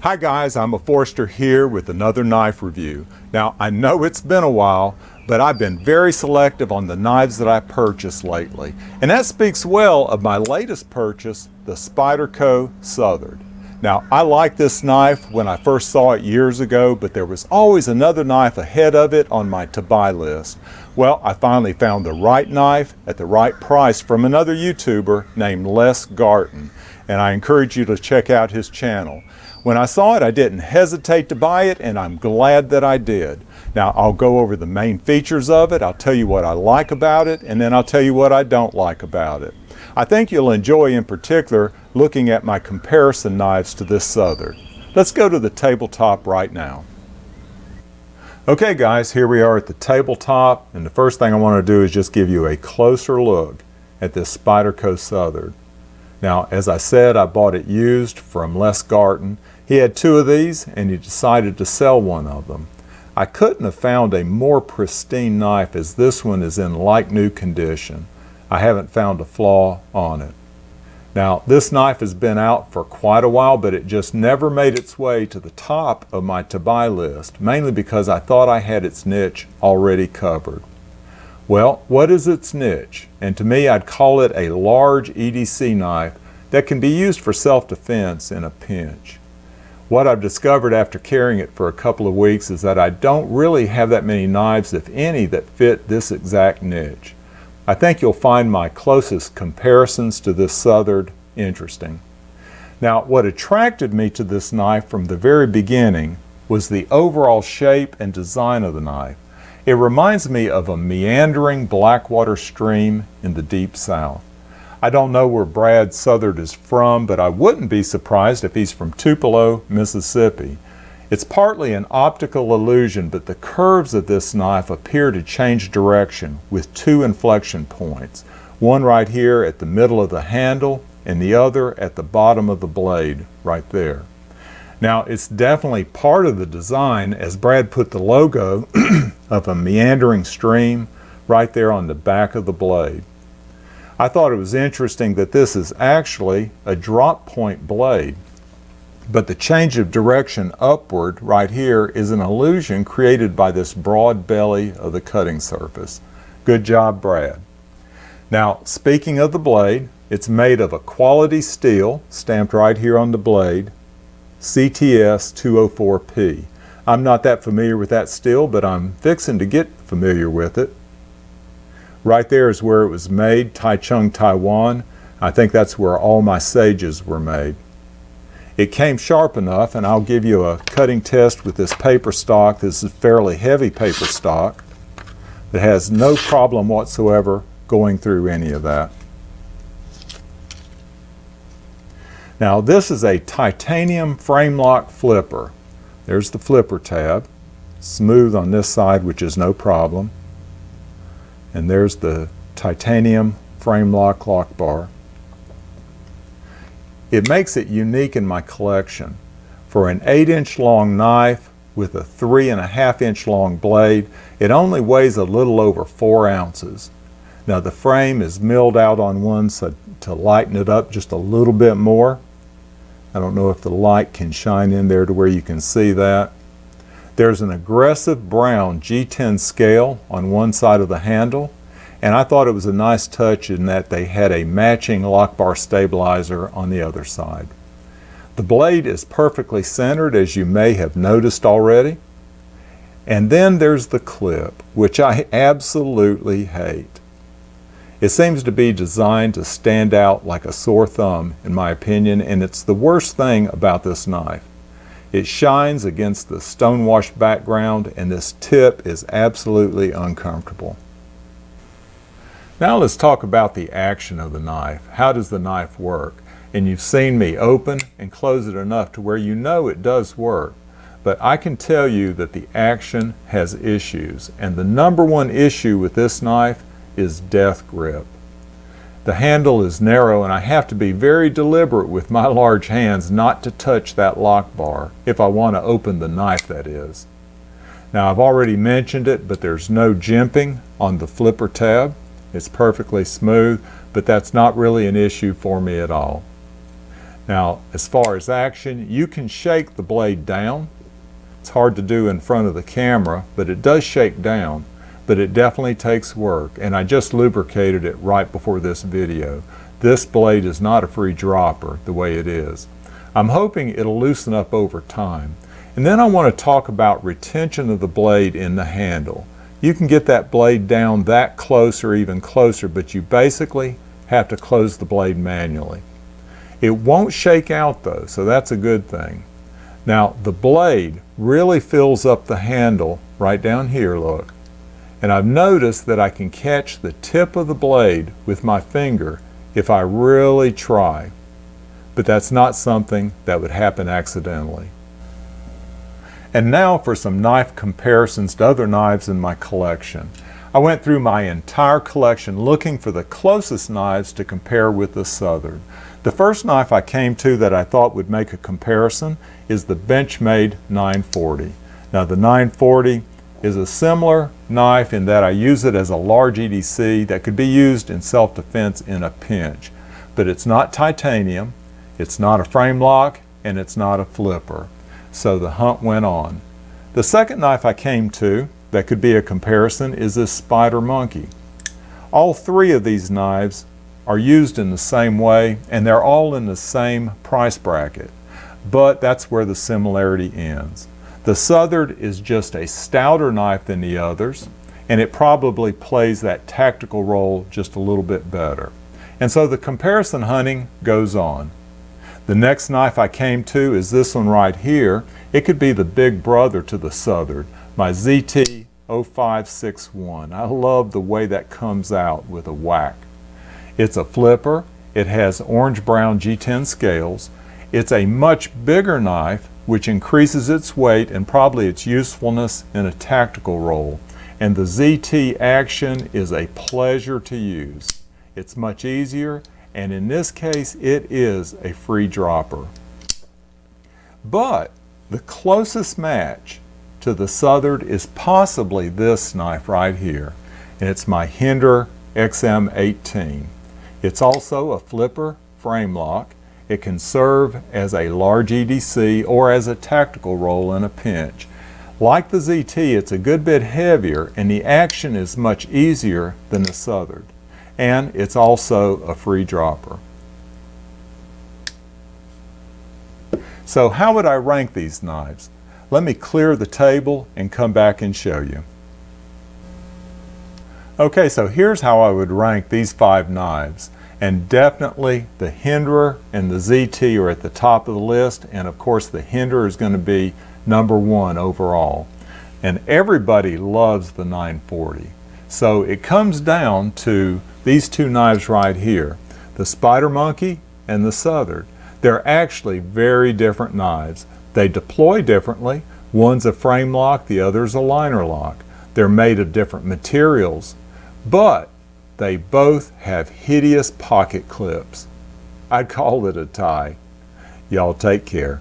Hi guys, I'm a Forester here with another knife review. Now I know it's been a while, but I've been very selective on the knives that I purchased lately. And that speaks well of my latest purchase, the Spyderco Southard. Now I liked this knife when I first saw it years ago, but there was always another knife ahead of it on my to-buy list. Well, I finally found the right knife at the right price from another YouTuber named Les Garten, and I encourage you to check out his channel. When I saw it, I didn't hesitate to buy it, and I'm glad that I did. Now, I'll go over the main features of it, I'll tell you what I like about it, and then I'll tell you what I don't like about it. I think you'll enjoy, in particular, looking at my comparison knives to this Southard. Let's go to the tabletop right now. Okay guys, here we are at the tabletop, and the first thing I want to do is just give you a closer look at this Spyderco Southard. Now, as I said, I bought it used from Les Garten. He had two of these, and he decided to sell one of them. I couldn't have found a more pristine knife, as this one is in like new condition. I haven't found a flaw on it. Now, this knife has been out for quite a while, but it just never made its way to the top of my to-buy list, mainly because I thought I had its niche already covered. Well, what is its niche? And to me, I'd call it a large EDC knife that can be used for self-defense in a pinch. What I've discovered after carrying it for a couple of weeks is that I don't really have that many knives, if any, that fit this exact niche. I think you'll find my closest comparisons to this Southard interesting. Now, what attracted me to this knife from the very beginning was the overall shape and design of the knife. It reminds me of a meandering blackwater stream in the deep south. I don't know where Brad Southard is from, but I wouldn't be surprised if he's from Tupelo, Mississippi. It's partly an optical illusion, but the curves of this knife appear to change direction with two inflection points, one right here at the middle of the handle and the other at the bottom of the blade right there. Now, it's definitely part of the design, as Brad put the logo of a meandering stream right there on the back of the blade. I thought it was interesting that this is actually a drop point blade, but the change of direction upward right here is an illusion created by this broad belly of the cutting surface. Good job, Brad. Now, speaking of the blade, it's made of a quality steel stamped right here on the blade, CTS 204P. I'm not that familiar with that steel, but I'm fixing to get familiar with it. Right there is where it was made, Taichung, Taiwan. I think that's where all my sages were made. It came sharp enough, and I'll give you a cutting test with this paper stock. This is fairly heavy paper stock that has no problem whatsoever going through any of that. Now, this is a titanium frame lock flipper. There's the flipper tab, smooth on this side, which is no problem. And there's the titanium frame lock bar. It makes it unique in my collection. For an 8-inch long knife with a 3.5-inch long blade, it only weighs a little over 4 ounces. Now, the frame is milled out on one so to lighten it up just a little bit more. I don't know if the light can shine in there to where you can see that. There's an aggressive brown G10 scale on one side of the handle, and I thought it was a nice touch in that they had a matching lock bar stabilizer on the other side. The blade is perfectly centered, as you may have noticed already. And then there's the clip, which I absolutely hate. It seems to be designed to stand out like a sore thumb, in my opinion, and it's the worst thing about this knife. It shines against the stonewashed background, and this tip is absolutely uncomfortable. Now let's talk about the action of the knife. How does the knife work? And you've seen me open and close it enough to where you know it does work. But I can tell you that the action has issues, and the number one issue with this knife is death grip. The handle is narrow, and I have to be very deliberate with my large hands not to touch that lock bar if I want to open the knife, that is. Now, I've already mentioned it, but there's no jimping on the flipper tab. It's perfectly smooth, but that's not really an issue for me at all. Now, as far as action, you can shake the blade down. It's hard to do in front of the camera, but it does shake down, but it definitely takes work, and I just lubricated it right before this video. This blade is not a free dropper the way it is. I'm hoping it'll loosen up over time. And then I want to talk about retention of the blade in the handle. You can get that blade down that close or even closer, but you basically have to close the blade manually. It won't shake out though, so that's a good thing. Now the blade really fills up the handle right down here, look. And I've noticed that I can catch the tip of the blade with my finger if I really try. But that's not something that would happen accidentally. And now for some knife comparisons to other knives in my collection. I went through my entire collection looking for the closest knives to compare with the Southard. The first knife I came to that I thought would make a comparison is the Benchmade 940. Now the 940 is a similar knife in that I use it as a large EDC that could be used in self-defense in a pinch. But it's not titanium, it's not a frame lock, and it's not a flipper. So the hunt went on. The second knife I came to that could be a comparison is this Spyder Monkey. All three of these knives are used in the same way, and they're all in the same price bracket. But that's where the similarity ends. The Southard is just a stouter knife than the others, and it probably plays that tactical role just a little bit better. And so the comparison hunting goes on. The next knife I came to is this one right here. It could be the big brother to the Southard, my ZT0561. I love the way that comes out with a whack. It's a flipper. It has orange-brown G10 scales. It's a much bigger knife, which increases its weight and probably its usefulness in a tactical role. And the ZT action is a pleasure to use. It's much easier, and in this case, it is a free dropper. But the closest match to the Southard is possibly this knife right here, and it's my Hinderer XM18. It's also a flipper frame lock. It can serve as a large EDC or as a tactical roll in a pinch. Like the ZT, it's a good bit heavier, and the action is much easier than the Southard. And it's also a free dropper. So how would I rank these knives? Let me clear the table and come back and show you. Okay, so here's how I would rank these 5 knives. And definitely the Hinderer and the ZT are at the top of the list, and of course the Hinderer is going to be #1 overall. And everybody loves the 940. So it comes down to these 2 knives right here, the Spyder Monkey and the Southard. They're actually very different knives. They deploy differently. One's a frame lock, the other's a liner lock. They're made of different materials, but they both have hideous pocket clips. I'd call it a tie. Y'all take care.